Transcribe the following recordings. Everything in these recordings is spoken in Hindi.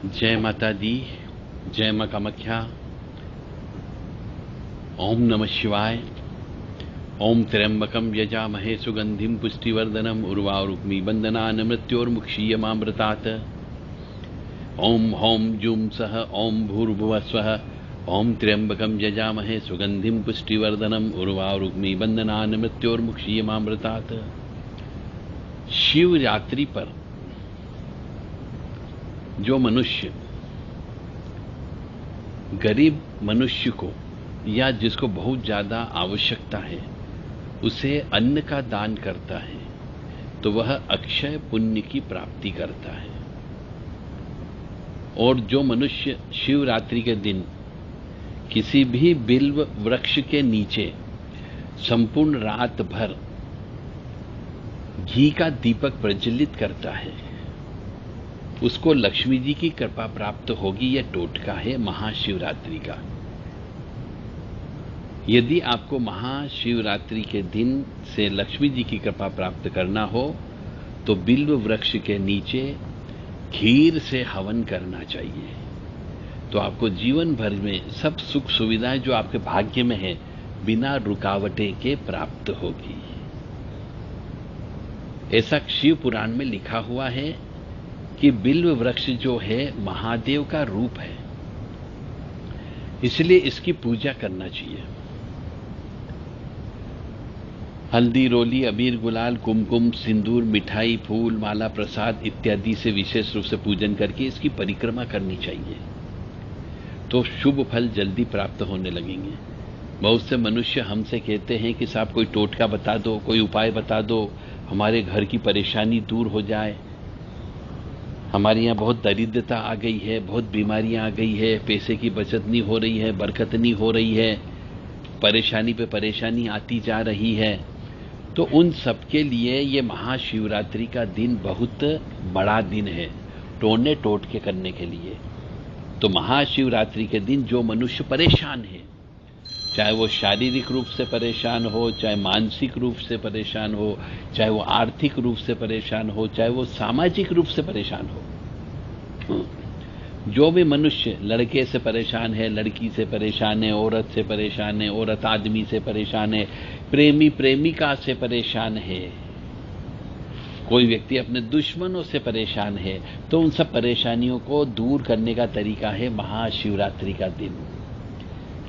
जय माता दी, जय मां कामाख्या। ओम नमः शिवाय। ओम त्र्यंबकम यजामहे सुगंधिम पुष्टिवर्धनम उर्वारुक्मी बंधनान् मृत्योर्मुक्षीयमामृतात्। ओम होम जूम सह ओम भूर्भुवः स्वः। ओम त्र्यंबकम यजामहे सुगंधिम पुष्टिवर्धनम उर्वारुक्मी बंधनान् मृत्योर्मुक्षीयमामृतात्। शिवरात्रि पर जो मनुष्य गरीब मनुष्य को या जिसको बहुत ज्यादा आवश्यकता है उसे अन्न का दान करता है तो वह अक्षय पुण्य की प्राप्ति करता है। और जो मनुष्य शिवरात्रि के दिन किसी भी बिल्व वृक्ष के नीचे संपूर्ण रात भर घी का दीपक प्रज्वलित करता है उसको लक्ष्मी जी की कृपा प्राप्त होगी। यह टोटका है महाशिवरात्रि का। यदि आपको महाशिवरात्रि के दिन से लक्ष्मी जी की कृपा प्राप्त करना हो तो बिल्व वृक्ष के नीचे खीर से हवन करना चाहिए, तो आपको जीवन भर में सब सुख सुविधाएं जो आपके भाग्य में है बिना रुकावटें के प्राप्त होगी। ऐसा शिव पुराण में लिखा हुआ है कि बिल्व वृक्ष जो है महादेव का रूप है, इसलिए इसकी पूजा करना चाहिए। हल्दी, रोली, अबीर, गुलाल, कुमकुम, सिंदूर, मिठाई, फूल, माला, प्रसाद इत्यादि से विशेष रूप से पूजन करके इसकी परिक्रमा करनी चाहिए, तो शुभ फल जल्दी प्राप्त होने लगेंगे। बहुत से मनुष्य हमसे कहते हैं कि साहब कोई टोटका बता दो, कोई उपाय बता दो, हमारे घर की परेशानी दूर हो जाए, हमारे यहाँ बहुत दरिद्रता आ गई है, बहुत बीमारियां आ गई है, पैसे की बचत नहीं हो रही है, बरकत नहीं हो रही है, परेशानी पे परेशानी आती जा रही है। तो उन सब के लिए ये महाशिवरात्रि का दिन बहुत बड़ा दिन है टोने टोटके करने के लिए। तो महाशिवरात्रि के दिन जो मनुष्य परेशान है, चाहे वो शारीरिक रूप से परेशान हो, चाहे मानसिक रूप से परेशान हो, चाहे वो आर्थिक रूप से परेशान हो, चाहे वो सामाजिक रूप से परेशान हो, जो भी मनुष्य लड़के से परेशान है, लड़की से परेशान है, औरत से परेशान है, औरत आदमी से परेशान है, प्रेमी प्रेमिका से परेशान है, कोई व्यक्ति अपने दुश्मनों से परेशान है, तो उन सब परेशानियों को दूर करने का तरीका है महाशिवरात्रि का दिन।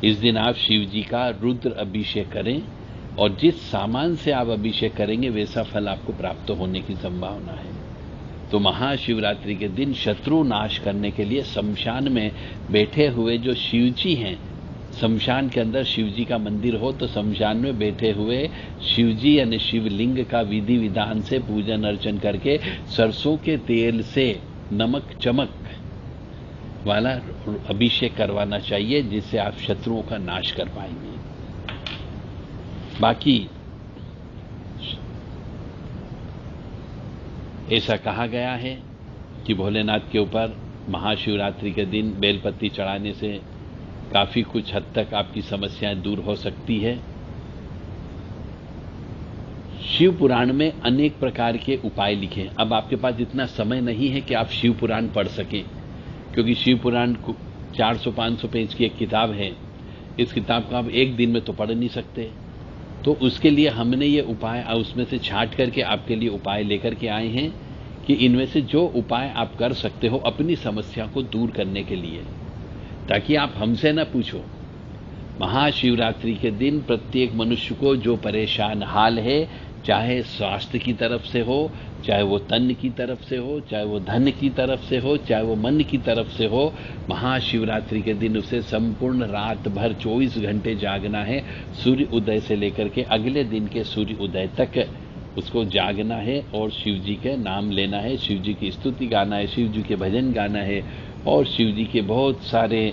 इस दिन आप शिव जी का रुद्र अभिषेक करें और जिस सामान से आप अभिषेक करेंगे वैसा फल आपको प्राप्त होने की संभावना है। तो महाशिवरात्रि के दिन शत्रु नाश करने के लिए शमशान में बैठे हुए जो शिव जी हैं, शमशान के अंदर शिव जी का मंदिर हो तो शमशान में बैठे हुए शिव जी यानी शिवलिंग का विधि विधान से पूजन अर्चन करके सरसों के तेल से नमक चमक वाला अभिषेक करवाना चाहिए, जिससे आप शत्रुओं का नाश कर पाएंगे। बाकी ऐसा कहा गया है कि भोलेनाथ के ऊपर महाशिवरात्रि के दिन बेलपत्ती चढ़ाने से काफी कुछ हद तक आपकी समस्याएं दूर हो सकती है। शिव पुराण में अनेक प्रकार के उपाय लिखे। अब आपके पास इतना समय नहीं है कि आप शिव पुराण पढ़ सकें, क्योंकि शिव पुराण 400-500 पेज की एक किताब है। इस किताब को आप एक दिन में तो पढ़ नहीं सकते, तो उसके लिए हमने ये उपाय उसमें से छांट करके आपके लिए उपाय लेकर के आए हैं कि इनमें से जो उपाय आप कर सकते हो अपनी समस्या को दूर करने के लिए, ताकि आप हमसे ना पूछो। महाशिवरात्रि के दिन प्रत्येक मनुष्य को जो परेशान हाल है, चाहे स्वास्थ्य की तरफ से हो, चाहे वो तन की तरफ से हो, चाहे वो धन की तरफ से हो, चाहे वो मन की तरफ से हो, महाशिवरात्रि के दिन उसे संपूर्ण रात भर 24 घंटे जागना है। सूर्य उदय से लेकर के अगले दिन के सूर्य उदय तक उसको जागना है और शिव जी के नाम लेना है, शिव जी की स्तुति गाना है, शिव जी के भजन गाना है और शिव जी के बहुत सारे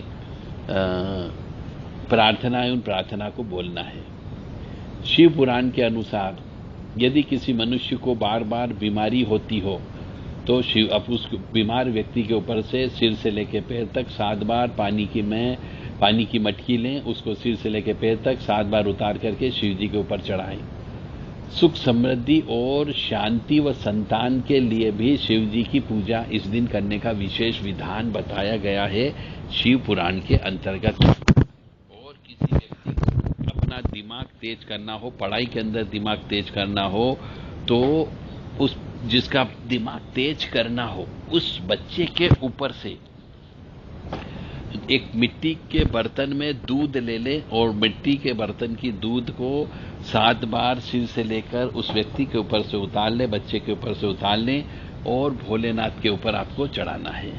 प्रार्थनाएं, उन प्रार्थना को बोलना है। शिव पुराण के अनुसार यदि किसी मनुष्य को बार बार बीमारी होती हो तो शिव अब उस बीमार व्यक्ति के ऊपर से सिर से लेकर पैर तक 7 बार पानी की मटकी लें, उसको सिर से लेकर पैर तक 7 बार उतार करके शिव जी के ऊपर चढ़ाएं। सुख समृद्धि और शांति व संतान के लिए भी शिव जी की पूजा इस दिन करने का विशेष विधान बताया गया है शिव पुराण के अंतर्गत। और किसी व्यक्ति को अपना दिमाग तेज करना हो, पढ़ाई के अंदर दिमाग तेज करना हो, तो उस जिसका दिमाग तेज करना हो उस बच्चे के ऊपर से एक मिट्टी के बर्तन में दूध ले ले और मिट्टी के बर्तन की दूध को 7 बार सिर से लेकर उस व्यक्ति के ऊपर से उतार ले, बच्चे के ऊपर से उतार ले और भोलेनाथ के ऊपर आपको चढ़ाना है।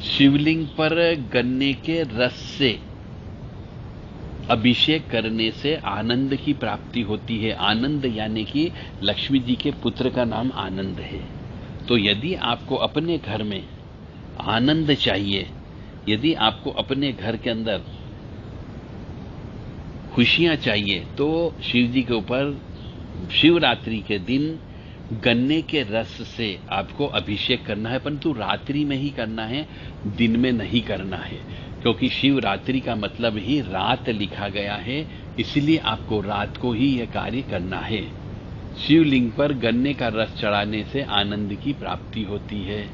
शिवलिंग पर गन्ने के रस से अभिषेक करने से आनंद की प्राप्ति होती है। आनंद यानी कि लक्ष्मी जी के पुत्र का नाम आनंद है। तो यदि आपको अपने घर में आनंद चाहिए, यदि आपको अपने घर के अंदर खुशियां चाहिए, तो शिव जी के ऊपर शिवरात्रि के दिन गन्ने के रस से आपको अभिषेक करना है, परंतु रात्रि में ही करना है, दिन में नहीं करना है, क्योंकि शिवरात्रि का मतलब ही रात लिखा गया है, इसलिए आपको रात को ही यह कार्य करना है। शिवलिंग पर गन्ने का रस चढ़ाने से आनंद की प्राप्ति होती है।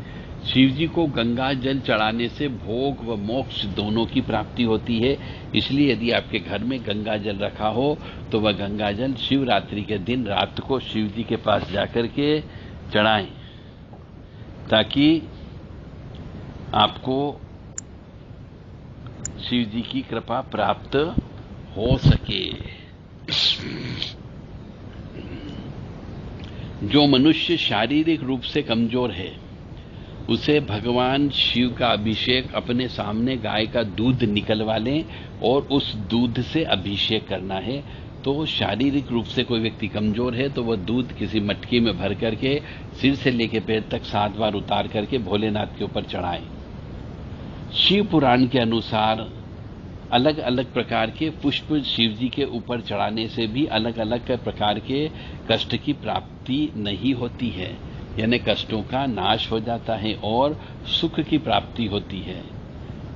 शिव जी को गंगा जल चढ़ाने से भोग व मोक्ष दोनों की प्राप्ति होती है। इसलिए यदि आपके घर में गंगा जल रखा हो तो वह गंगा जल शिवरात्रि के दिन रात को शिव जी के पास जाकर के चढ़ाएं, ताकि आपको शिव जी की कृपा प्राप्त हो सके। जो मनुष्य शारीरिक रूप से कमजोर है उसे भगवान शिव का अभिषेक अपने सामने गाय का दूध निकलवा लें और उस दूध से अभिषेक करना है। तो शारीरिक रूप से कोई व्यक्ति कमजोर है तो वह दूध किसी मटकी में भर करके सिर से लेकर पैर तक 7 बार उतार करके भोलेनाथ के ऊपर चढ़ाएं। शिव पुराण के अनुसार अलग अलग प्रकार के पुष्प शिव जी के ऊपर चढ़ाने से भी अलग अलग प्रकार के कष्ट की प्राप्ति नहीं होती है, यानी कष्टों का नाश हो जाता है और सुख की प्राप्ति होती है।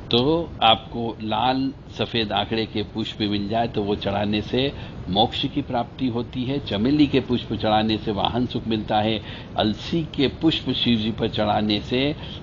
तो आपको लाल सफेद आंकड़े के पुष्प मिल जाए तो वो चढ़ाने से मोक्ष की प्राप्ति होती है। चमेली के पुष्प चढ़ाने से वाहन सुख मिलता है। अलसी के पुष्प शिव जी पर चढ़ाने से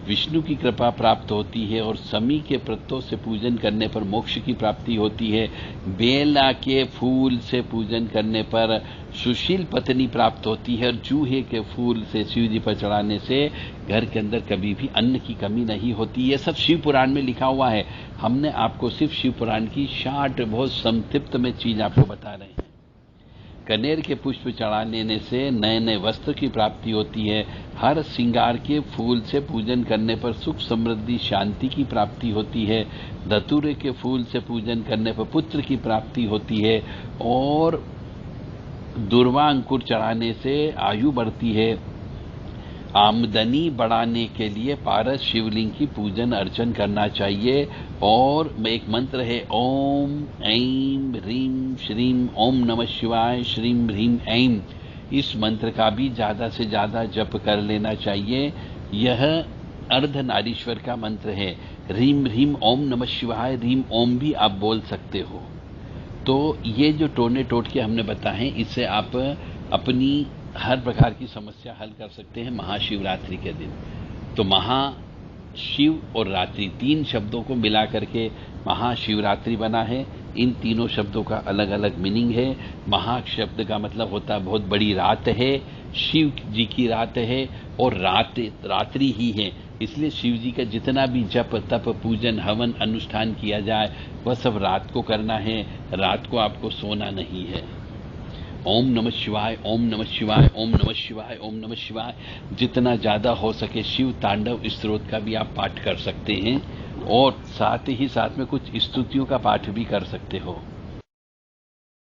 विष्णु की कृपा प्राप्त होती है और समी के पत्तों से पूजन करने पर मोक्ष की प्राप्ति होती है। बेला के फूल से पूजन करने पर सुशील पत्नी प्राप्त होती है और जूहे के फूल से शिव जी पर चढ़ाने से घर के अंदर कभी भी अन्न की कमी नहीं होती। ये सब शिव पुराण में लिखा हुआ है। हमने आपको सिर्फ शिव पुराण की शार्ट बहुत संक्षिप्त में चीज आपको बता रहे हैं। कनेर के पुष्प चढ़ा लेने से नए नए वस्त्र की प्राप्ति होती है। हर श्रृंगार के फूल से पूजन करने पर सुख समृद्धि शांति की प्राप्ति होती है। धतूरे के फूल से पूजन करने पर पुत्र की प्राप्ति होती है और दुर्वा अंकुर चढ़ाने से आयु बढ़ती है। आमदनी बढ़ाने के लिए पारस शिवलिंग की पूजन अर्चन करना चाहिए। और एक मंत्र है ओम ऐं ह्रीं श्रीं ओम नमः शिवाय श्रीं ह्रीं ऐं। इस मंत्र का भी ज्यादा से ज्यादा जप कर लेना चाहिए। यह अर्धनारीश्वर का मंत्र है। ह्रीं ह्रीं ओम नमः शिवाय ह्रीं ओम भी आप बोल सकते हो। तो ये जो टोने टोटके हमने बताए हैं, इससे आप अपनी हर प्रकार की समस्या हल कर सकते हैं महाशिवरात्रि के दिन। तो महाशिव और रात्रि 3 शब्दों को मिला करके महाशिवरात्रि बना है। इन तीनों शब्दों का अलग अलग मीनिंग है। महा शब्द का मतलब होता है बहुत बड़ी रात है, शिव जी की रात है और रात्रि ही है, इसलिए शिव जी का जितना भी जप तप पूजन हवन अनुष्ठान किया जाए वह सब रात को करना है। रात को आपको सोना नहीं है। ओम नमः शिवाय ओम नमः शिवाय ओम नमः शिवाय ओम नमः शिवाय जितना ज्यादा हो सके शिव तांडव स्तोत्र का भी आप पाठ कर सकते हैं और साथ ही साथ में कुछ स्तुतियों का पाठ भी कर सकते हो।